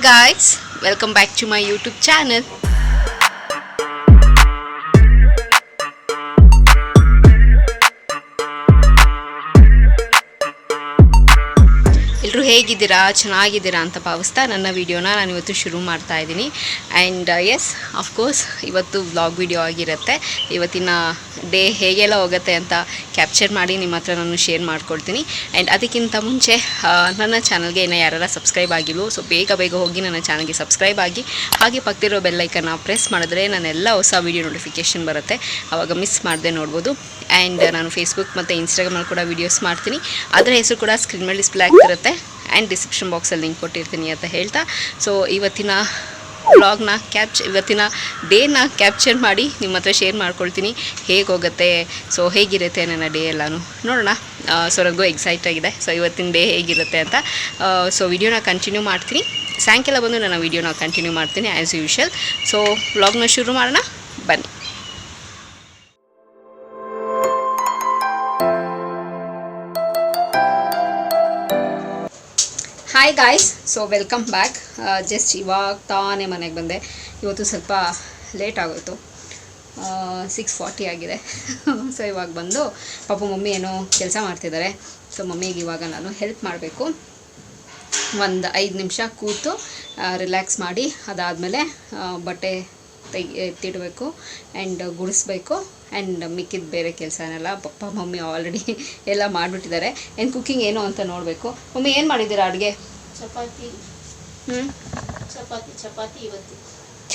guys, welcome back to my YouTube channel. ಎಲ್ಲರೂ ಹೇಗಿದ್ದೀರಾ, ಚೆನ್ನಾಗಿದ್ದೀರಾ ಅಂತ ಭಾವಿಸ್ತಾ ನನ್ನ ವಿಡಿಯೋನ ನಾನು ಇವತ್ತು ಶುರು ಮಾಡ್ತಾ ಇದ್ದೀನಿ. ಆ್ಯಂಡ್ ಎಸ್ ಆಫ್ಕೋರ್ಸ್ ಇವತ್ತು ವ್ಲಾಗ್ ವಿಡಿಯೋ ಆಗಿರುತ್ತೆ. ಇವತ್ತಿನ ಡೇ ಹೇಗೆಲ್ಲ ಹೋಗುತ್ತೆ ಅಂತ ಕ್ಯಾಪ್ಚರ್ ಮಾಡಿ ನಿಮ್ಮ ಹತ್ರ ನಾನು ಶೇರ್ ಮಾಡ್ಕೊಳ್ತೀನಿ. ಆ್ಯಂಡ್ ಅದಕ್ಕಿಂತ ಮುಂಚೆ ನನ್ನ ಚಾನಲ್ಗೆ ಇನ್ನೂ ಯಾರೆಲ್ಲ ಸಬ್ಸ್ಕ್ರೈಬ್ ಆಗಿಲ್ವೋ ಸೊ ಬೇಗ ಹೋಗಿ ನನ್ನ ಚಾನಲ್ಗೆ ಸಬ್ಸ್ಕ್ರೈಬ್ ಆಗಿ, ಹಾಗೆ ಪಕ್ಕದಿರೋ ಬೆಲ್ಲೈಕನ್ನ ಪ್ರೆಸ್ ಮಾಡಿದ್ರೆ ನಾನೆಲ್ಲ ಹೊಸ ವೀಡಿಯೋ ನೋಟಿಫಿಕೇಷನ್ ಬರುತ್ತೆ, ಆವಾಗ ಮಿಸ್ ಮಾಡದೆ ನೋಡ್ಬೋದು. ಆ್ಯಂಡ್ ನಾನು ಫೇಸ್ಬುಕ್ ಮತ್ತು ಇನ್ಸ್ಟಾಗ್ರಾಮಲ್ಲಿ ಕೂಡ ವೀಡಿಯೋಸ್ ಮಾಡ್ತೀನಿ, ಅದರ ಹೆಸರು ಕೂಡ ಸ್ಕ್ರೀನ್ ಮೇಲೆ ಡಿಸ್ಪ್ಲೇ ಆಗ್ತಿರುತ್ತೆ. ಆ್ಯಂಡ್ ಡಿಸ್ಕ್ರಿಪ್ಷನ್ ಬಾಕ್ಸಲ್ಲಿ ಲಿಂಕ್ ಕೊಟ್ಟಿರ್ತೀನಿ ಅಂತ ಹೇಳ್ತಾ, ಸೊ ಇವತ್ತಿನ ವ್ಲಾಗ್ನ ಇವತ್ತಿನ ಡೇನ ಕ್ಯಾಪ್ಚರ್ ಮಾಡಿ ನಿಮ್ಮ ಹತ್ರ ಶೇರ್ ಮಾಡ್ಕೊಳ್ತೀನಿ. ಹೇಗೆ ಹೋಗುತ್ತೆ, ಸೊ ಹೇಗಿರುತ್ತೆ ನನ್ನ ಡೇ ಎಲ್ಲನೂ ನೋಡೋಣ. ಸೊ ನನಗೂ ಎಕ್ಸೈಟ್ ಆಗಿದೆ ಸೊ ಇವತ್ತಿನ ಡೇ ಹೇಗಿರುತ್ತೆ ಅಂತ. ಸೊ ವಿಡಿಯೋನ ಕಂಟಿನ್ಯೂ ಮಾಡ್ತೀನಿ, ಸಾಯಂಕಾಲ ಬಂದು ನನ್ನ ವಿಡಿಯೋನ ಕಂಟಿನ್ಯೂ ಮಾಡ್ತೀನಿ ಆ್ಯಸ್ ಯೂಶುವಲ್. ಸೊ ವ್ಲಾಗ್ನ ಶುರು ಮಾಡೋಣ ಬನ್ನಿ. Hi guys, so welcome back. Just ಇವಾಗ ತಾನೇ ಮನೆಗೆ ಬಂದೆ. ಇವತ್ತು ಸ್ವಲ್ಪ ಲೇಟ್ ಆಗೋಯಿತು, 6:40 ಆಗಿದೆ. ಸೊ ಇವಾಗ ಬಂದು ಪಾಪ ಮಮ್ಮಿ ಏನೋ ಕೆಲಸ ಮಾಡ್ತಿದ್ದಾರೆ. ಸೊ ಮಮ್ಮಿಗೆ ಇವಾಗ ನಾನು ಹೆಲ್ಪ್ ಮಾಡಬೇಕು. ಒಂದು 5 ನಿಮಿಷ ಕೂತು ರಿಲ್ಯಾಕ್ಸ್ ಮಾಡಿ ಅದಾದಮೇಲೆ ಬಟ್ಟೆ ಎತ್ತಿಡಬೇಕು ಆ್ಯಂಡ್ ಗುಡಿಸ್ಬೇಕು. ಆ್ಯಂಡ್ ಮಿಕ್ಕಿದ ಬೇರೆ ಕೆಲಸನೆಲ್ಲ ಪಪ್ಪ ಮಮ್ಮಿ ಆಲ್ರೆಡಿ ಎಲ್ಲ ಮಾಡಿಬಿಟ್ಟಿದ್ದಾರೆ. ಏನು ಕುಕ್ಕಿಂಗ್ ಏನು ಅಂತ ನೋಡಬೇಕು. ಮಮ್ಮಿ ಏನು ಮಾಡಿದ್ದೀರಾ ಅಡುಗೆ? ಚಪಾತಿ. ಚಪಾತಿ ಇವತ್ತು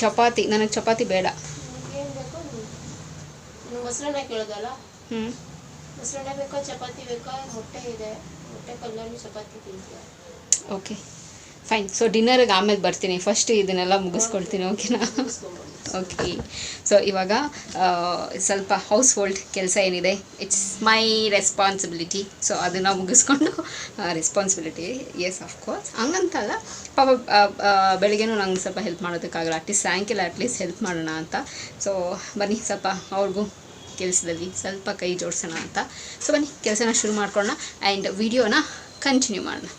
ಚಪಾತಿ. ನನಗೆ ಚಪಾತಿ ಬೇಡ. ಏನು ಬೇಕು? ಮೊಸರನ್ನ ಕೇಳೋದಲ್ಲ. ಮೊಸರನ್ನ ಬೇಕಾ, ಚಪಾತಿ ಬೇಕಾ? ಮೊಟ್ಟೆ ಇದೆ, ಮೊಟ್ಟೆ ಕಲ್ಲಲ್ಲಿ ಚಪಾತಿ ತಿಂತೀಯ? Okay fine. ಸೊ ಡಿನ್ನರ್ಗೆ ಆಮೇಲೆ ಬರ್ತೀನಿ, ಫಸ್ಟ್ ಇದನ್ನೆಲ್ಲ ಮುಗಿಸ್ಕೊಳ್ತೀನಿ. ಓಕೆನಾ? ಓಕೆ. ಸೊ ಇವಾಗ ಸ್ವಲ್ಪ ಹೌಸ್ ಹೋಲ್ಡ್ ಕೆಲಸ ಏನಿದೆ, ಇಟ್ಸ್ ಮೈ ರೆಸ್ಪಾನ್ಸಿಬಿಲಿಟಿ. ಸೊ ಅದನ್ನು ಮುಗಿಸ್ಕೊಂಡು ರೆಸ್ಪಾನ್ಸಿಬಿಲಿಟಿ, ಎಸ್ ಆಫ್ಕೋರ್ಸ್ ಹಂಗಂತಲ್ಲ, ಪಾಪ ಬೆಳಿಗ್ಗೆನೂ ನಂಗೆ ಸ್ವಲ್ಪ ಹೆಲ್ಪ್ ಮಾಡೋದಕ್ಕಾಗಲ್ಲ, ಅಟ್ಲೀಸ್ಟ್ ಸಾಯಂಕಾಲ ಅಟ್ಲೀಸ್ಟ್ ಹೆಲ್ಪ್ ಮಾಡೋಣ ಅಂತ. ಸೊ ಬನ್ನಿ ಸ್ವಲ್ಪ ಅವ್ರಿಗೂ ಕೆಲಸದಲ್ಲಿ ಸ್ವಲ್ಪ ಕೈ ಜೋಡಿಸೋಣ ಅಂತ. ಸೊ ಬನ್ನಿ ಕೆಲಸನ ಶುರು ಮಾಡ್ಕೊಳ್ಳೋಣ ಆ್ಯಂಡ್ ವಿಡಿಯೋನ ಕಂಟಿನ್ಯೂ ಮಾಡೋಣ.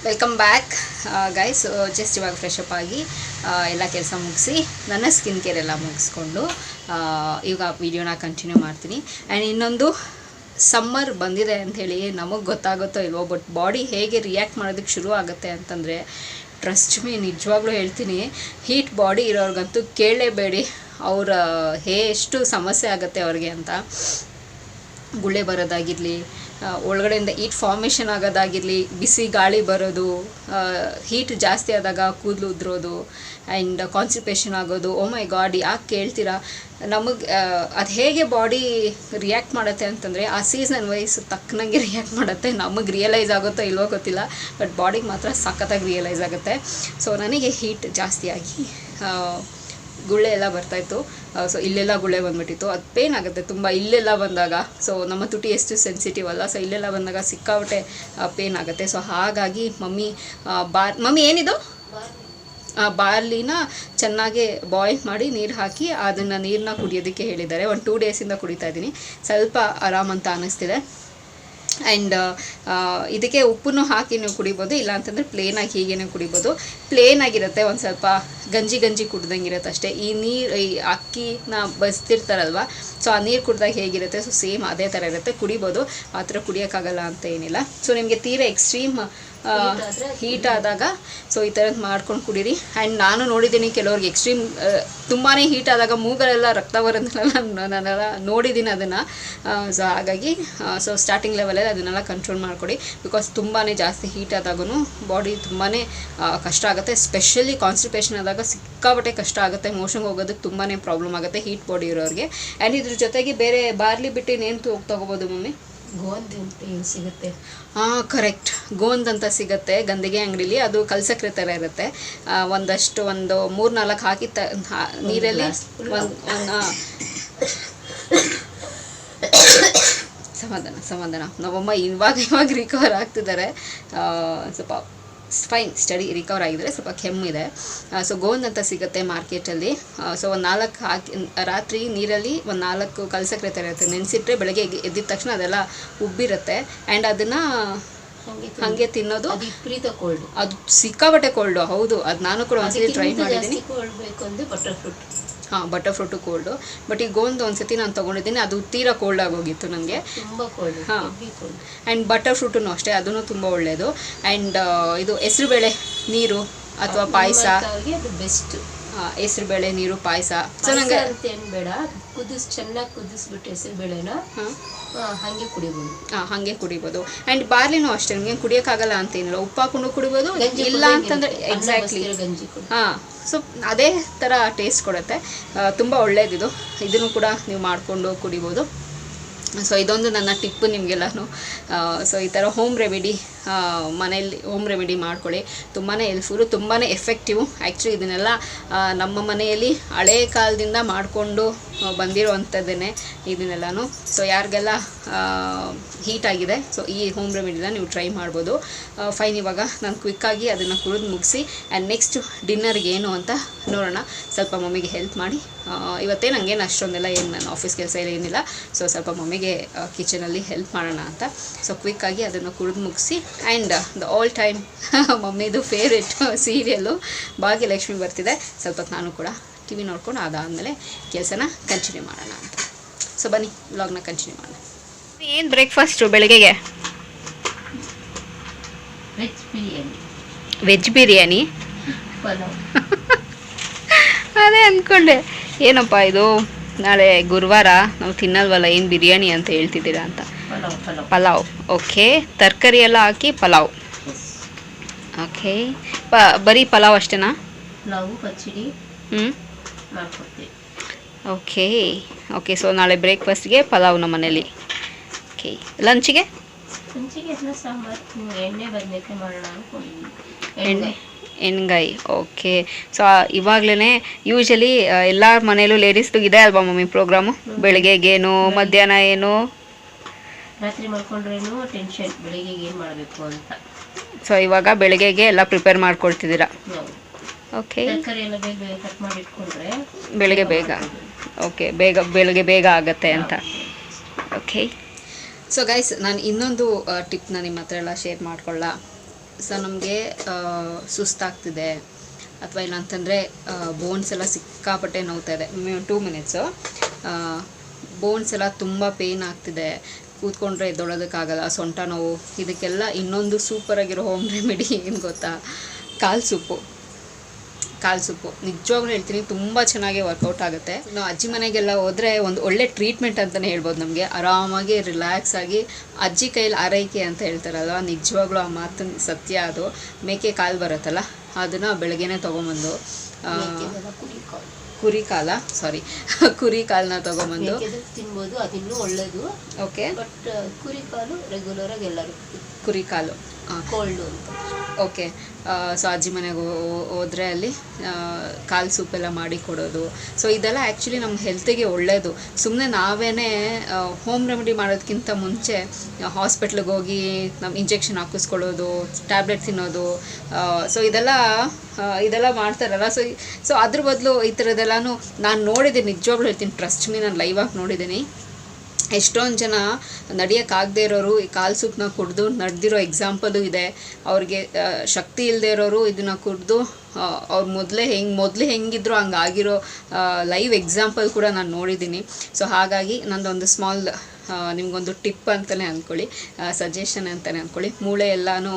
Welcome back guys. ಜಸ್ಟ್ ಇವಾಗ ಫ್ರೆಶ್ ಅಪ್ ಆಗಿ ಎಲ್ಲ ಕೆಲಸ ಮುಗಿಸಿ ನನ್ನ ಸ್ಕಿನ್ ಕೇರ್ ಎಲ್ಲ ಮುಗಿಸ್ಕೊಂಡು ಇವಾಗ ವಿಡಿಯೋನ ಕಂಟಿನ್ಯೂ ಮಾಡ್ತೀನಿ. ಆ್ಯಂಡ್ ಇನ್ನೊಂದು, ಸಮ್ಮರ್ ಬಂದಿದೆ ಅಂಥೇಳಿ ನಮಗೆ ಗೊತ್ತಾಗುತ್ತೋ ಇಲ್ವೋ, ಬಟ್ ಬಾಡಿ ಹೇಗೆ ರಿಯಾಕ್ಟ್ ಮಾಡೋದಕ್ಕೆ ಶುರು ಆಗುತ್ತೆ ಅಂತಂದರೆ ಟ್ರಸ್ಟ್ ಮೀ, ನಿಜವಾಗ್ಲೂ ಹೇಳ್ತೀನಿ, ಹೀಟ್ ಬಾಡಿ ಇರೋರ್ಗಂತೂ ಕೇಳಲೇಬೇಡಿ ಅವ್ರ ಎಷ್ಟು ಸಮಸ್ಯೆ ಆಗುತ್ತೆ ಅವ್ರಿಗೆ ಅಂತ. ಗುಳ್ಳೆ ಬರೋದಾಗಿರಲಿ, ಒಳಗಡೆಯಿಂದ ಹೀಟ್ ಫಾರ್ಮೇಷನ್ ಆಗೋದಾಗಿರಲಿ, ಬಿಸಿ ಗಾಳಿ ಬರೋದು, ಹೀಟ್ ಜಾಸ್ತಿ ಆದಾಗ ಕೂದಲು ಉದ್ರೋದು ಆ್ಯಂಡ್ ಕಾನ್ಸ್ಟಿಪೇಷನ್ ಆಗೋದು. ಓ ಮೈ ಗಾಡ್, ಯಾಕೆ ಕೇಳ್ತೀರಾ? ನಮಗೆ ಅದು ಹೇಗೆ ಬಾಡಿ ರಿಯಾಕ್ಟ್ ಮಾಡುತ್ತೆ ಅಂತಂದರೆ ಆ ಸೀಸನ್ ವೈಸ್ ತಕ್ಕನಂಗೆ ರಿಯಾಕ್ಟ್ ಮಾಡುತ್ತೆ. ನಮಗೆ ರಿಯಲೈಸ್ ಆಗುತ್ತೋ ಇಲ್ವೋ ಗೊತ್ತಿಲ್ಲ, ಬಟ್ ಬಾಡಿಗೆ ಮಾತ್ರ ಸಖತ್ತಾಗಿ ರಿಯಲೈಸ್ ಆಗುತ್ತೆ. ಸೊ ನನಗೆ ಹೀಟ್ ಜಾಸ್ತಿಯಾಗಿ ಗುಳ್ಳೆ ಎಲ್ಲ ಬರ್ತಾಯಿತ್ತು. ಸೊ ಇಲ್ಲೆಲ್ಲ ಗುಳ್ಳೆ ಬಂದುಬಿಟ್ಟಿತ್ತು, ಅದು ಪೇನ್ ಆಗುತ್ತೆ ತುಂಬ ಇಲ್ಲೆಲ್ಲ ಬಂದಾಗ. ಸೊ ನಮ್ಮ ತುಟಿ ಎಷ್ಟು ಸೆನ್ಸಿಟಿವ್ ಅಲ್ಲ, ಸೊ ಇಲ್ಲೆಲ್ಲ ಬಂದಾಗ ಸಿಕ್ಕಾಬಿಟ್ಟೆ ಪೇನ್ ಆಗುತ್ತೆ. ಸೊ ಹಾಗಾಗಿ ಮಮ್ಮಿ ಏನಿದು ಬಾರ್ಲಿನ ಚೆನ್ನಾಗಿ ಬಾಯ್ಲ್ ಮಾಡಿ ನೀರು ಹಾಕಿ ಅದನ್ನು ನೀರನ್ನ ಕುಡಿಯೋದಕ್ಕೆ ಹೇಳಿದ್ದಾರೆ. ಒಂದು 2 ಡೇಸಿಂದ ಕುಡಿತಾ ಇದ್ದೀನಿ, ಸ್ವಲ್ಪ ಆರಾಮಂತ ಅನ್ನಿಸ್ತಿದೆ. ಆ್ಯಂಡ್ ಇದಕ್ಕೆ ಉಪ್ಪನ್ನು ಹಾಕಿ ನೀವು ಕುಡಿಬೋದು, ಇಲ್ಲಾಂತಂದರೆ ಪ್ಲೇನಾಗಿ ಹೀಗೇ ಕುಡಿಬೋದು. ಪ್ಲೇನಾಗಿರುತ್ತೆ, ಒಂದು ಸ್ವಲ್ಪ ಗಂಜಿ ಕುಡ್ದಂಗೆ ಇರುತ್ತೆ ಅಷ್ಟೇ. ಈ ನೀರು, ಈ ಅಕ್ಕಿನ ಬಸ್ತಿರ್ತಾರಲ್ವ, ಸೊ ಆ ನೀರು ಕುಡ್ದಾಗ ಹೇಗಿರುತ್ತೆ, ಸೊ ಸೇಮ್ ಅದೇ ಥರ ಇರುತ್ತೆ, ಕುಡಿಬೋದು. ಆ ಥರ ಕುಡಿಯೋಕ್ಕಾಗಲ್ಲ ಅಂತ ಏನಿಲ್ಲ. ಸೊ ನಿಮಗೆ ತೀರಾ ಎಕ್ಸ್ಟ್ರೀಮ್ ಹೀಟ್ ಆದಾಗ ಸೊ ಈ ಥರದ್ದು ಮಾಡ್ಕೊಂಡು ಕುಡೀರಿ. ಆ್ಯಂಡ್ ನಾನು ನೋಡಿದ್ದೀನಿ ಕೆಲವ್ರಿಗೆ ಎಕ್ಸ್ಟ್ರೀಮ್ ತುಂಬಾ ಹೀಟ್ ಆದಾಗ ಮೂಗಲೆಲ್ಲ ರಕ್ತ ಬರೋದನ್ನೆಲ್ಲ ನಾನೆಲ್ಲ ನೋಡಿದ್ದೀನಿ ಅದನ್ನು. ಸೊ ಹಾಗಾಗಿ ಸೊ ಸ್ಟಾರ್ಟಿಂಗ್ ಲೆವೆಲಲ್ಲಿ ಅದನ್ನೆಲ್ಲ ಕಂಟ್ರೋಲ್ ಮಾಡಿಕೊಡಿ. ಬಿಕಾಸ್ ತುಂಬಾ ಜಾಸ್ತಿ ಹೀಟ್ ಆದಾಗೂ ಬಾಡಿ ತುಂಬಾ ಕಷ್ಟ ಆಗುತ್ತೆ. ಸ್ಪೆಷಲಿ ಕಾನ್ಸ್ಟಿಪೇಷನ್ ಆದಾಗ ಸಿಕ್ಕಾಪಟ್ಟೆ ಕಷ್ಟ ಆಗುತ್ತೆ. ಮೋಷನ್ಗೆ ಹೋಗೋದಕ್ಕೆ ತುಂಬಾ ಪ್ರಾಬ್ಲಮ್ ಆಗುತ್ತೆ ಹೀಟ್ ಬಾಡಿ ಇರೋರಿಗೆ. ಆ್ಯಂಡ್ ಇದ್ರ ಜೊತೆಗೆ ಬೇರೆ ಬಾರ್ಲಿ ಬಿಟ್ಟು ಇನ್ನೇನು ತೊಗೋಬೋದು ಮಮ್ಮಿ? ಗೋಂದ್ ಅಂತ ಏನು ಸಿಗುತ್ತೆ? ಹಾಂ ಕರೆಕ್ಟ್, ಗೋಂದ್ ಅಂತ ಸಿಗುತ್ತೆ ಗಂದಿಗೆ ಅಂಗಡೀಲಿ. ಅದು ಕಲ್ಸಕ್ರೆ ಥರ ಇರುತ್ತೆ. ಒಂದಷ್ಟು ಒಂದು 3-4 ಹಾಕಿ ನೀರಲ್ಲಿ ಸಮಾಧಾನ ನಮ್ಮಮ್ಮ ಇವಾಗ ರಿಕವರ್ ಆಗ್ತಿದ್ದಾರೆ. ಸ್ವಲ್ಪ ಫೈನ್ ಸ್ಟಡಿ ರಿಕವರ್ ಆಗಿದ್ದಾರೆ. ಸ್ವಲ್ಪ ಕೆಮ್ಮಿದೆ. ಸೊ ಗೋಂದ್ ಅಂತ ಸಿಗುತ್ತೆ ಮಾರ್ಕೆಟಲ್ಲಿ. ಸೊ ಒಂದು 4 ಹಾಕಿ ರಾತ್ರಿ ನೀರಲ್ಲಿ ಒಂದು 4 ಕಲ್ಸಕ್ರೆ ಥರ ಇರುತ್ತೆ. ನೆನೆಸಿಟ್ರೆ ಬೆಳಗ್ಗೆ ಎದ್ದಿದ ತಕ್ಷಣ ಅದೆಲ್ಲ ಉಬ್ಬಿರುತ್ತೆ. ಆ್ಯಂಡ್ ಅದನ್ನು ಹಾಗೆ ತಿನ್ನೋದು. ಅದು ವಿಪರೀತ ಕೋಲ್ಡು, ಅದು ಸಿಕ್ಕಾಬಟ್ಟೆ ಕೋಲ್ಡು. ಹೌದು, ಅದು ನಾನು ಕೂಡ ಒಂದ್ಸತಿ ಟ್ರೈ ಮಾಡಿದ್ದೀನಿ. ಕೋಲ್ಡ್ ಬೇಕು ಅಂದರೆ ಬಟರ್ ಫ್ರೂಟ್. ಹಾಂ, ಬಟರ್ ಫ್ರೂಟು ಕೋಲ್ಡು. ಬಟ್ ಈ ಗೋಂದ್ ಒಂದ್ಸತಿ ನಾನು ತೊಗೊಂಡಿದ್ದೀನಿ, ಅದು ತೀರಾ ಕೋಲ್ಡ್ ಆಗೋಗಿತ್ತು ನನಗೆ. ತುಂಬ ಕೋಲ್ಡ್. ಹಾಂ, ಆ್ಯಂಡ್ ಬಟರ್ ಫ್ರೂಟೂ ಅಷ್ಟೇ, ಅದೂ ತುಂಬ ಒಳ್ಳೆಯದು. ಆ್ಯಂಡ್ ಇದು ಹೆಸರುಬೇಳೆ ನೀರು ಅಥವಾ ಪಾಯಸ, ಅದು ಬೆಸ್ಟ್. ಹೆಸರುಬೇಳೆ ನೀರು ಪಾಯಸ. ಸೊ ನನಗೆ ಅಂತ ಏನು ಬೇಡ, ಚೆನ್ನಾಗಿ ಕುದಿಸ್ಬಿಟ್ಟು ಹೆಸರುಬೇಳೆನ ಹಾಗೆ ಕುಡಿಬೋದು. ಹಾಗೆ ಕುಡಿಬೋದು. ಆ್ಯಂಡ್ ಬಾರ್ಲಿನೂ ಅಷ್ಟೇ, ನಿಮಗೆ ಕುಡಿಯೋಕ್ಕಾಗಲ್ಲ ಅಂತೇನಿಲ್ಲ, ಉಪ್ಪು ಹಾಕೊಂಡು ಕುಡಿಬೋದು. ಇಲ್ಲ ಅಂತಂದರೆ ಎಕ್ಸಾಕ್ಟ್ಲಿ ಹಾಂ, ಸೊ ಅದೇ ಥರ ಟೇಸ್ಟ್ ಕೊಡುತ್ತೆ. ತುಂಬ ಒಳ್ಳೆಯದಿದು. ಇದನ್ನು ಕೂಡ ನೀವು ಮಾಡಿಕೊಂಡು ಕುಡಿಬೋದು. ಸೊ ಇದೊಂದು ನನ್ನ ಟಿಪ್ಪು ನಿಮಗೆಲ್ಲನೂ. ಸೊ ಈ ಥರ ಹೋಮ್ ರೆಮಿಡಿ ಮನೆಯಲ್ಲಿ ಹೋಮ್ ರೆಮಿಡಿ ಮಾಡ್ಕೊಳ್ಳಿ. ತುಂಬಾ ಹೆಲ್ಪ್ಫುಲ್ಲು, ತುಂಬಾ ಎಫೆಕ್ಟಿವು. ಆ್ಯಕ್ಚುಲಿ ಇದನ್ನೆಲ್ಲ ನಮ್ಮ ಮನೆಯಲ್ಲಿ ಹಳೇ ಕಾಲದಿಂದ ಮಾಡಿಕೊಂಡು ಬಂದಿರೋವಂಥದ್ದೇ ಇದನ್ನೆಲ್ಲನೂ. ಸೊ ಯಾರಿಗೆಲ್ಲ ಹೀಟ್ ಆಗಿದೆ, ಸೊ ಈ ಹೋಮ್ ರೆಮಿಡಿನ ನೀವು ಟ್ರೈ ಮಾಡ್ಬೋದು. ಫೈನ್, ಇವಾಗ ನಾನು ಕ್ವಿಕ್ಕಾಗಿ ಅದನ್ನು ಕುಡಿದು ಮುಗಿಸಿ ಆ್ಯಂಡ್ ನೆಕ್ಸ್ಟ್ ಡಿನ್ನರ್ಗೆ ಏನು ಅಂತ ನೋಡೋಣ. ಸ್ವಲ್ಪ ಮಮ್ಮಿಗೆ ಹೆಲ್ಪ್ ಮಾಡಿ. ಇವತ್ತೇ ನನಗೇನು ಅಷ್ಟೊಂದೆಲ್ಲ ಏನು ನನ್ನ ಆಫೀಸ್ ಕೆಲಸ ಏನಿಲ್ಲ. ಸೊ ಸ್ವಲ್ಪ ಮಮ್ಮಿಗೆ ಕಿಚನಲ್ಲಿ ಹೆಲ್ಪ್ ಮಾಡೋಣ ಅಂತ. ಸೊ ಕ್ವಿಕ್ಕಾಗಿ ಅದನ್ನು ಕುಡಿದು ಮುಗಿಸಿ ಆ್ಯಂಡ್ ದ ಆಲ್ ಟೈಮ್ ಮಮ್ಮಿದು ಫೇವ್ರೆಟ್ ಸೀರಿಯಲ್ಲು ಭಾಗ್ಯಲಕ್ಷ್ಮಿ ಬರ್ತಿದೆ. ಸ್ವಲ್ಪ ನಾನು ಕೂಡ ಟಿ ವಿ ನೋಡ್ಕೊಂಡು ಅದಾದಮೇಲೆ ಕೆಲಸನ ಕಂಟಿನ್ಯೂ ಮಾಡೋಣ ಅಂತ. ಸೊ ಬನ್ನಿ ವ್ಲಾಗ್ನ ಕಂಟಿನ್ಯೂ ಮಾಡೋಣ. ಏನು ಬ್ರೇಕ್ಫಾಸ್ಟು ಬೆಳಗ್ಗೆಗೆ? ವೆಜ್ ಬಿರಿಯಾನಿ. ಅದೇ ಅಂದ್ಕೊಂಡೆ, ಏನಪ್ಪ ಇದು ನಾಳೆ ಗುರುವಾರ ನಾವು ತಿನ್ನಲ್ವಲ್ಲ, ಏನು ಬಿರಿಯಾನಿ ಅಂತ ಹೇಳ್ತಿದ್ದೀರಾ ಅಂತ. ಪಲಾವ್. ಓಕೆ, ತರಕಾರಿ ಎಲ್ಲ ಹಾಕಿ ಪಲಾವ್. ಓಕೆ, ಬರೀ ಪಲಾವ್ ಅಷ್ಟೇನಾ? ಪಲಾವು ಪಚ್ಚಡಿ ಮಾಡ್ಕೊಡ್ತೀವಿ. ಓಕೆ ಓಕೆ, ಸೊ ನಾಳೆ ಬ್ರೇಕ್ಫಾಸ್ಟ್ಗೆ ಪಲಾವ್ ನಮ್ಮ ಮನೇಲಿ. ಓಕೆ, ಲಂಚಿಗೆ ಸಾಂಬಾರು, ಎಣ್ಣೆ ಬದನೆಕಾಯಿ ಮಾಡೋಣ ಅನ್ಕೊಂಡಿದ್ದೀನಿ. ಎಣ್ಗಾಯಿ. ಓಕೆ, ಸೊ ಇವಾಗಲೇ ಯೂಶಲಿ ಎಲ್ಲ ಮನೇಲೂ ಲೇಡೀಸ್ದು ಇದೆ ಅಲ್ವಾ ಮಮ್ಮಿ ಪ್ರೋಗ್ರಾಮು? ಬೆಳಗ್ಗೆಗೇನು, ಮಧ್ಯಾಹ್ನ ಏನು, ರಾತ್ರಿ ಮಾಡ್ಕೊಂಡ್ರೇನು ಟೆನ್ಷನ್, ಬೆಳಿಗ್ಗೆ ಏನು ಮಾಡಬೇಕು ಅಂತ. ಸೊ ಇವಾಗ ಬೆಳಗ್ಗೆಗೆ ಎಲ್ಲ ಪ್ರಿಪೇರ್ ಮಾಡ್ಕೊಳ್ತಿದ್ದೀರಾ? ಓಕೆ, ತರಕಾರಿ ಎಲ್ಲ ಬೇಗ ಬೇಗ ಕಟ್ ಮಾಡಿ ಇಟ್ಕೊಂಡ್ರೆ ಬೆಳಗ್ಗೆ ಬೇಗ. ಓಕೆ, ಬೆಳಗ್ಗೆ ಬೇಗ ಆಗುತ್ತೆ ಅಂತ. ಓಕೆ, ಸೊ ಗೈಸ್, ನಾನು ಇನ್ನೊಂದು ಟಿಪ್ನ ನಿಮ್ಮ ಹತ್ರ ಎಲ್ಲ ಶೇರ್ ಮಾಡ್ಕೊಳ್ಳ. ಸೊ ನಮಗೆ ಸುಸ್ತಾಗ್ತಿದೆ ಅಥವಾ ಇಲ್ಲ ಅಂತಂದರೆ ಬೋನ್ಸ್ ಎಲ್ಲ ಸಿಕ್ಕಾಪಟ್ಟೆ ನೋವ್ತಾ ಇದೆ. 2 ಮಿನಿಟ್ಸು. ಬೋನ್ಸ್ ಎಲ್ಲ ತುಂಬ ಪೇಯ್ನ್ ಆಗ್ತಿದೆ, ಕೂತ್ಕೊಂಡ್ರೆ ಎದ್ದೊಳೋದಕ್ಕಾಗಲ್ಲ, ಸೊಂಟ ನೋವು. ಇದಕ್ಕೆಲ್ಲ ಇನ್ನೊಂದು ಸೂಪರಾಗಿರೋ ಹೋಮ್ ರೆಮಿಡಿ ಏನು ಗೊತ್ತಾ? ಕಾಲು ಸೂಪು ನಿಜವಾಗ್ಲೂ ಹೇಳ್ತೀನಿ, ತುಂಬ ಚೆನ್ನಾಗಿ ವರ್ಕೌಟ್ ಆಗುತ್ತೆ. ನಾವು ಅಜ್ಜಿ ಮನೆಗೆಲ್ಲ ಹೋದರೆ ಒಂದು ಒಳ್ಳೆ ಟ್ರೀಟ್ಮೆಂಟ್ ಅಂತಲೇ ಹೇಳ್ಬೋದು. ನಮಗೆ ಆರಾಮಾಗಿ ರಿಲ್ಯಾಕ್ಸ್ ಆಗಿ ಅಜ್ಜಿ ಕೈಯಲ್ಲಿ ಆರೈಕೆ ಅಂತ ಹೇಳ್ತಾರಲ್ವ, ನಿಜವಾಗ್ಲೂ ಆ ಮಾತು ಸತ್ಯ. ಅದು ಮೇಕೆ ಕಾಲು ಬರುತ್ತಲ್ಲ, ಅದನ್ನು ಬೆಳಗ್ಗೆನೇ ತೊಗೊಂಬಂದು ಕುರಿ ಕಾಲನ್ನ ತೊಗೊಂಬಂದು ತಿನ್ಬೋದು, ಅದಿನ್ನೂ ಒಳ್ಳೇದು. ಓಕೆ, ಬಟ್ ಕುರಿ ಕಾಲು ರೆಗ್ಯುಲರಾಗಿ ಎಲ್ಲರೂ ಕುರಿ ಕಾಲು ಕೋಲ್ಡು ಅಂತ. ಓಕೆ, ಸೊ ಅಜ್ಜಿ ಮನೆಗೆ ಹೋದರೆ ಅಲ್ಲಿ ಕಾಲು ಸೂಪೆಲ್ಲ ಮಾಡಿ ಕೊಡೋದು. ಸೊ ಇದೆಲ್ಲ ಆ್ಯಕ್ಚುಲಿ ನಮ್ಮ ಹೆಲ್ತಿಗೆ ಒಳ್ಳೆಯದು. ಸುಮ್ಮನೆ ನಾವೇ ಹೋಮ್ ರೆಮಿಡಿ ಮಾಡೋದಕ್ಕಿಂತ ಮುಂಚೆ ಹಾಸ್ಪಿಟ್ಲಿಗೆ ಹೋಗಿ ನಮ್ಮ ಇಂಜೆಕ್ಷನ್ ಹಾಕಿಸ್ಕೊಳ್ಳೋದು, ಟ್ಯಾಬ್ಲೆಟ್ ತಿನ್ನೋದು, ಸೊ ಇದೆಲ್ಲ ಮಾಡ್ತಾರಲ್ಲ. ಸೊ ಅದ್ರ ಬದಲು ಈ ಥರದ್ದೆಲ್ಲನೂ ನಾನು ನೋಡಿದ್ದೀನಿ, ನಿಜವಾಗ್ಲೂ ಹೇಳ್ತೀನಿ, ಟ್ರಸ್ಟ್ ಮೀ, ನಾನು ಲೈವಾಗಿ ನೋಡಿದ್ದೀನಿ. ಎಷ್ಟೊಂದು ಜನ ನಡೆಯೋಕ್ಕಾಗದೇ ಇರೋರು ಈ ಕಾಲು ಸೂಪನ್ನ ಕುಡಿದು ನಡೆದಿರೋ ಎಕ್ಸಾಂಪಲು ಇದೆ. ಅವ್ರಿಗೆ ಶಕ್ತಿ ಇಲ್ಲದೆ ಇರೋರು ಇದನ್ನು ಕುಡಿದು ಅವ್ರು ಮೊದಲೇ ಹೆಂಗಿದ್ರು ಹಂಗಾಗಿರೋ ಲೈವ್ ಎಕ್ಸಾಂಪಲ್ ಕೂಡ ನಾನು ನೋಡಿದ್ದೀನಿ. ಸೊ ಹಾಗಾಗಿ ನಂದೊಂದು ಸ್ಮಾಲ್ ನಿಮಗೊಂದು ಟಿಪ್ ಅಂತಲೇ ಅಂದ್ಕೊಳ್ಳಿ, ಸಜೆಷನ್ ಅಂತಲೇ ಅಂದ್ಕೊಳ್ಳಿ. ಮೂಳೆ ಎಲ್ಲನೂ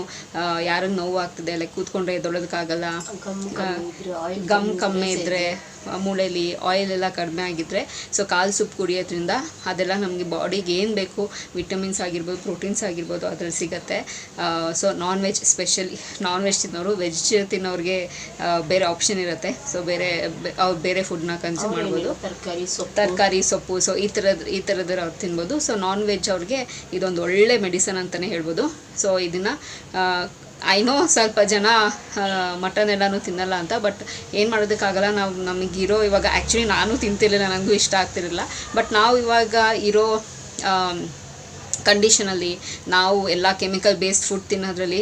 ಯಾರಿಗೆ ನೋವು ಆಗ್ತಿದೆ, ಲೈಕ್ ಕೂತ್ಕೊಂಡ್ರೆ ಎದ್ದೊಳೋದಕ್ಕಾಗಲ್ಲ, ಗಮ್ ಕಮ್ಮಿ ಇದ್ದರೆ, ಮೂಳೆಯಲ್ಲಿ ಆಯಿಲ್ ಎಲ್ಲ ಕಡಿಮೆ ಆಗಿದ್ದರೆ, ಸೊ ಕಾಲು ಸೂಪ್ ಕುಡಿಯೋದ್ರಿಂದ ಅದೆಲ್ಲ ನಮಗೆ ಬಾಡಿಗೆ ಏನು ಬೇಕು, ವಿಟಮಿನ್ಸ್ ಆಗಿರ್ಬೋದು, ಪ್ರೋಟೀನ್ಸ್ ಆಗಿರ್ಬೋದು ಅದ್ರಲ್ಲಿ ಸಿಗುತ್ತೆ. So non veg, specially non veg ತಿನ್ನೋರು, ವೆಜ್ ತಿನ್ನೋರಿಗೆ ಬೇರೆ ಆಪ್ಷನ್ ಇರುತ್ತೆ. ಸೊ ಅವ್ರು ಬೇರೆ ಫುಡ್ನ ಕನ್ಸ್ಯೂಮ್ ಮಾಡ್ಬೋದು, ತರಕಾರಿ ಸೊಪ್ಪು, ಸೊ ಈ ಥರದ್ರ ಅವ್ರು ತಿನ್ಬೋದು. ಸೊ ನಾನ್ ವೆಜ್ ಅವ್ರಿಗೆ ಇದೊಂದು ಒಳ್ಳೆ ಮೆಡಿಸನ್ ಅಂತಲೇ ಹೇಳ್ಬೋದು. ಸೊ ಇದನ್ನು ಐನೋ ಸ್ವಲ್ಪ ಜನ ಮಟನ್ ಎಲ್ಲನೂ ತಿನ್ನಲ್ಲ ಅಂತ, ಬಟ್ ಏನು ಮಾಡೋದಕ್ಕಾಗಲ್ಲ. ನಮಗಿರೋ ಇವಾಗ ಆ್ಯಕ್ಚುಲಿ ನಾನು ತಿಂತಿರಲಿಲ್ಲ, ನನಗೂ ಇಷ್ಟ ಆಗ್ತಿರಲಿಲ್ಲ. ಬಟ್ ನಾವು ಇವಾಗ ಇರೋ ಕಂಡೀಷನಲ್ಲಿ ನಾವು ಎಲ್ಲ ಕೆಮಿಕಲ್ ಬೇಸ್ಡ್ ಫುಡ್ ತಿನ್ನೋದ್ರಲ್ಲಿ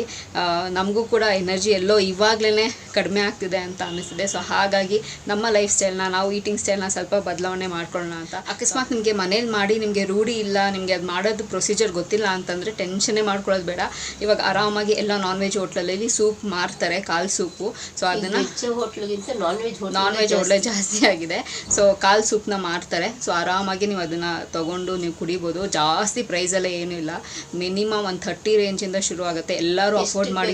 ನಮಗೂ ಕೂಡ ಎನರ್ಜಿ ಎಲ್ಲೋ ಇವಾಗಲೇ ಕಡಿಮೆ ಆಗ್ತಿದೆ ಅಂತ ಅನ್ನಿಸ್ತಿದೆ. ಸೊ ಹಾಗಾಗಿ ನಮ್ಮ ಲೈಫ್ ಸ್ಟೈಲ್ನ, ನಾವು ಈಟಿಂಗ್ ಸ್ಟೈಲ್ನ ಸ್ವಲ್ಪ ಬದಲಾವಣೆ ಮಾಡ್ಕೊಳ್ಳೋಣ ಅಂತ. ಅಕಸ್ಮಾತ್ ನಿಮಗೆ ಮನೇಲಿ ಮಾಡಿ ನಿಮಗೆ ರೂಢಿ ಇಲ್ಲ, ನಿಮಗೆ ಅದು ಮಾಡೋದು ಪ್ರೊಸೀಜರ್ ಗೊತ್ತಿಲ್ಲ ಅಂತಂದರೆ ಟೆನ್ಷನ್ನೇ ಮಾಡ್ಕೊಳ್ಳೋದು ಬೇಡ. ಇವಾಗ ಆರಾಮಾಗಿ ಎಲ್ಲ ನಾನ್ ವೆಜ್ ಹೋಟ್ಲಲ್ಲಿ ಸೂಪ್ ಮಾರ್ತಾರೆ, ಕಾಲು ಸೂಪು. ಸೊ ಅದನ್ನು ನಾನ್ ವೆಜ್ ಹೋಟ್ಲೇ ಜಾಸ್ತಿ ಆಗಿದೆ. ಸೊ ಕಾಲು ಸೂಪ್ನ ಮಾರ್ತಾರೆ. ಸೊ ಆರಾಮಾಗಿ ನೀವು ಅದನ್ನು ತೊಗೊಂಡು ನೀವು ಕುಡಿಬೋದು. ಜಾಸ್ತಿ ಪ್ರೈಸಲ್ಲೇ ಏನೂ ಇಲ್ಲ, ಮಿನಿಮಮ್ ಒಂದು 30 ರೇಂಜಿಂದ ಶುರು ಆಗುತ್ತೆ. ಎಲ್ಲರೂ ಅಫೋರ್ಡ್ ಮಾಡಿ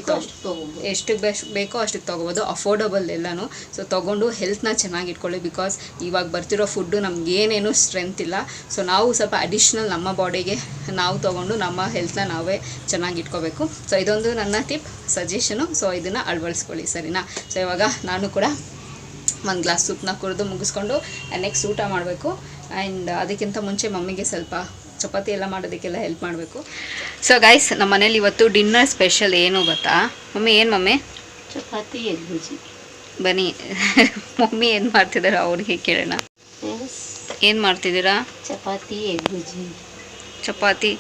ಎಷ್ಟು ಬೇಕೋ ಅಷ್ಟಕ್ಕೆ ತೊಗೋಬೋದು, ಅಫೋರ್ಡಬಲ್ ಎಲ್ಲನೂ. ಸೊ ತೊಗೊಂಡು ಹೆಲ್ತ್ನ ಚೆನ್ನಾಗಿ ಇಟ್ಕೊಳ್ಳಿ. ಬಿಕಾಸ್ ಇವಾಗ ಬರ್ತಿರೋ ಫುಡ್ಡು ನಮಗೇನೇನು ಸ್ಟ್ರೆಂತ್ ಇಲ್ಲ. ಸೊ ನಾವು ಸ್ವಲ್ಪ ಅಡಿಷ್ನಲ್ ನಮ್ಮ ಬಾಡಿಗೆ ನಾವು ತೊಗೊಂಡು ನಮ್ಮ ಹೆಲ್ತ್ನ ನಾವೇ ಚೆನ್ನಾಗಿ ಇಟ್ಕೋಬೇಕು. ಸೊ ಇದೊಂದು ನನ್ನ ಟಿಪ್, ಸಜೆಷನು. ಸೊ ಇದನ್ನು ಅಳವಡಿಸ್ಕೊಳ್ಳಿ, ಸರಿನಾ? ಸೊ ಇವಾಗ ನಾನು ಕೂಡ ಒಂದು ಗ್ಲಾಸ್ ಸೂಪ್ನ ಕುಡಿದು ಮುಗಿಸ್ಕೊಂಡು ನೆಕ್ಸ್ಟ್ ಊಟ ಮಾಡಬೇಕು. ಆ್ಯಂಡ್ ಅದಕ್ಕಿಂತ ಮುಂಚೆ ಮಮ್ಮಿಗೆ ಸ್ವಲ್ಪ ಚಪಾತಿ ಎಲ್ಲ ಮಾಡೋದಕ್ಕೆಲ್ಲ ಹೆಲ್ಪ್ ಮಾಡಬೇಕು. ಸೊ ಗೈಸ್, ನಮ್ಮ ಮನೇಲಿ ಇವತ್ತು ಡಿನ್ನರ್ ಸ್ಪೆಷಲ್ ಏನು ಗೊತ್ತಾ? ಮಮ್ಮಿ ಏನು ಮಮ್ಮಿ? ಚಪಾತಿ ಎಗ್ ಬುಜ್ಜಿ. ಬನ್ನಿ ಮಮ್ಮಿ ಏನು ಮಾಡ್ತಿದ್ದಾರೆ ಅವ್ರಿಗೆ ಕೇಳೋಣ. ಏನು ಮಾಡ್ತಿದ್ದೀರಾ? ಚಪಾತಿ ಎಗ್ ಬುಜ್ಜಿ. ಚಪಾತಿ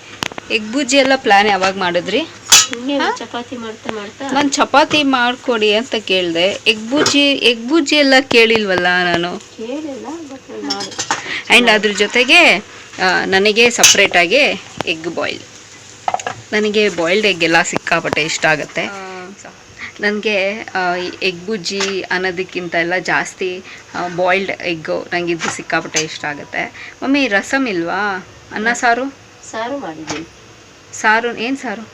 ಎಗ್ ಬುಜ್ಜಿ ಎಲ್ಲ ಪ್ಲ್ಯಾನ್ ಯಾವಾಗ ಮಾಡಿದ್ರಿ? ಚಪಾತಿ ಮಾಡ್ತಾ ನಾನು ಚಪಾತಿ ಮಾಡಿಕೊಡಿ ಅಂತ ಕೇಳಿದೆ. ಎಗ್ ಬುಜ್ಜಿ ಎಲ್ಲ ಕೇಳಿಲ್ವಲ್ಲ ನಾನು. ಆ್ಯಂಡ್ ಅದ್ರ ಜೊತೆಗೆ ನನಗೆ ಸಪ್ರೇಟಾಗಿ ಎಗ್ ಬಾಯ್ಲ್ಡ್, ನನಗೆ ಬಾಯ್ಲ್ಡ್ ಎಗ್ ಎಲ್ಲ ಸಿಕ್ಕಾಪಟ್ಟೆ ಇಷ್ಟ ಆಗುತ್ತೆ. ನನಗೆ ಎಗ್ ಬುಜ್ಜಿ ಅನ್ನೋದಕ್ಕಿಂತ ಎಲ್ಲ ಜಾಸ್ತಿ ಬಾಯ್ಲ್ಡ್ ಎಗ್ಗು ನನಗೆ ಇದು ಸಿಕ್ಕಾಪಟ್ಟೆ ಇಷ್ಟ ಆಗುತ್ತೆ. ಮಮ್ಮಿ ರಸಮ್ ಇಲ್ವಾ? ಅನ್ನ ಸಾರು ಮಾಡಿದ್ದೀನಿ. ಸಾರು ಏನು ಸಾರು?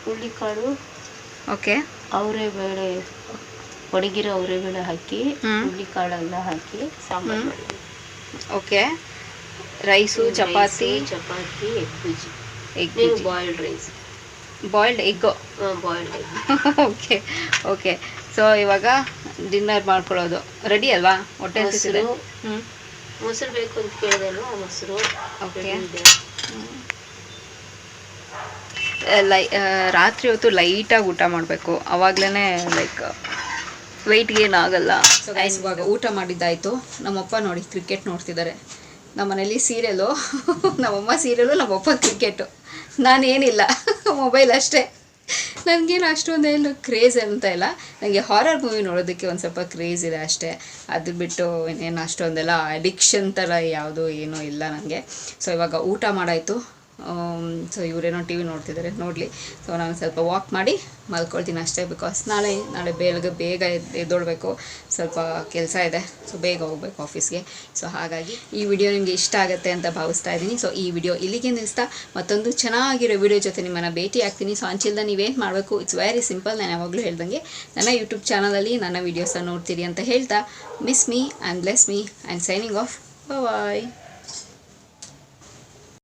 ಹುಳ್ಳಿಕಾಳು, ಓಕೆ, ಅವರೆಬೇಳೆ, ಒಣಗಿರೋ ಅವರೆಬೇಳೆ ಹಾಕಿ ಹುಳ್ಳಿಕಾಳೆಲ್ಲ ಹಾಕಿ ಸಾಂಬಾರು ಮಾಡಿದ್ದೀನಿ. ಓಕೆ, ರೈಸು, ಚಪಾತಿ ಎಗ್ ಬುಜ್ಜಿ. Boiled rice, boiled egg. Boiled egg. Okay. So ಇವಾಗ ಡಿನ್ನರ್ ಮಾಡ್ಕೊಳ್ಳೋದು ರೆಡಿ ಅಲ್ವಾ? ಹೊಟ್ಟೆ ಹಸಿಸಿದೆ. ಮೊಸರು ಬೇಕು ಅಂತ ಕೇಳಿದಲ್ವಾ, ಮೊಸರು. ಓಕೆ. ರಾತ್ರಿ ಹೊತ್ತು ಲೈಟಾಗಿ ಊಟ ಮಾಡಬೇಕು, ಅವಾಗಲೇ ಲೈಕ್ ವೆಯ್ಟ್ ಗೇನ್ ಆಗಲ್ಲ. ಸೊ ಗೈಸ್, ಇವಾಗ ಊಟ ಮಾಡಿದ್ದಾಯಿತು. ನಮ್ಮಪ್ಪ ನೋಡಿ ಕ್ರಿಕೆಟ್ ನೋಡ್ತಿದ್ದಾರೆ. ನಮ್ಮ ಮನೇಲಿ ಸೀರಿಯಲು, ನಮ್ಮಮ್ಮ ಸೀರಿಯಲು, ನಮ್ಮಪ್ಪ ಕ್ರಿಕೆಟು. ನಾನೇನಿಲ್ಲ, ಮೊಬೈಲ್ ಅಷ್ಟೇ. ನನಗೇನು ಅಷ್ಟೊಂದೇನು ಕ್ರೇಜ್ ಅಂತ ಇಲ್ಲ. ನನಗೆ ಹಾರರ್ ಮೂವಿ ನೋಡೋದಕ್ಕೆ ಒಂದು ಸ್ವಲ್ಪ ಕ್ರೇಜ್ ಇದೆ ಅಷ್ಟೇ. ಅದು ಬಿಟ್ಟು ಇನ್ನೇನು ಅಷ್ಟೊಂದೆಲ್ಲ ಅಡಿಕ್ಷನ್ ಥರ ಯಾವುದೂ ಏನೂ ಇಲ್ಲ ನನಗೆ. ಸೊ ಇವಾಗ ಊಟ ಮಾಡಾಯಿತು. ಸೊ ಇವರೇನೋ ಟಿ ವಿ ನೋಡ್ತಿದ್ದಾರೆ, ನೋಡಲಿ. ಸೊ ನಾನು ಸ್ವಲ್ಪ ವಾಕ್ ಮಾಡಿ ಮಲ್ಕೊಳ್ತೀನಿ ಅಷ್ಟೇ. ಬಿಕಾಸ್ ನಾಳೆ ಬೇಗ ಎದ್ದೊಳ್ಬೇಕು, ಸ್ವಲ್ಪ ಕೆಲಸ ಇದೆ. ಸೊ ಬೇಗ ಹೋಗ್ಬೇಕು ಆಫೀಸ್ಗೆ. ಸೊ ಹಾಗಾಗಿ ಈ ವಿಡಿಯೋ ನಿಮಗೆ ಇಷ್ಟ ಆಗುತ್ತೆ ಅಂತ ಭಾವಿಸ್ತಾ ಇದ್ದೀನಿ. ಸೊ ಈ ವಿಡಿಯೋ ಇಲ್ಲಿಗೆ ನಿಲ್ಲಿಸ್ತಾ ಮತ್ತೊಂದು ಚೆನ್ನಾಗಿರೋ ವಿಡಿಯೋ ಜೊತೆ ನಿಮ್ಮನ್ನು ಭೇಟಿ ಆಗ್ತೀನಿ. ಸೊ ಅಂಚಿಲ್ದ ನೀವೇನು ಮಾಡಬೇಕು, ಇಟ್ಸ್ ವೆರಿ ಸಿಂಪಲ್. ನಾನು ಯಾವಾಗಲೂ ಹೇಳ್ದಂಗೆ ನನ್ನ ಯೂಟ್ಯೂಬ್ ಚಾನಲಲ್ಲಿ ನನ್ನ ವೀಡಿಯೋಸನ್ನು ನೋಡ್ತೀರಿ ಅಂತ ಹೇಳ್ತಾ, miss me and bless me and signing off. Bye.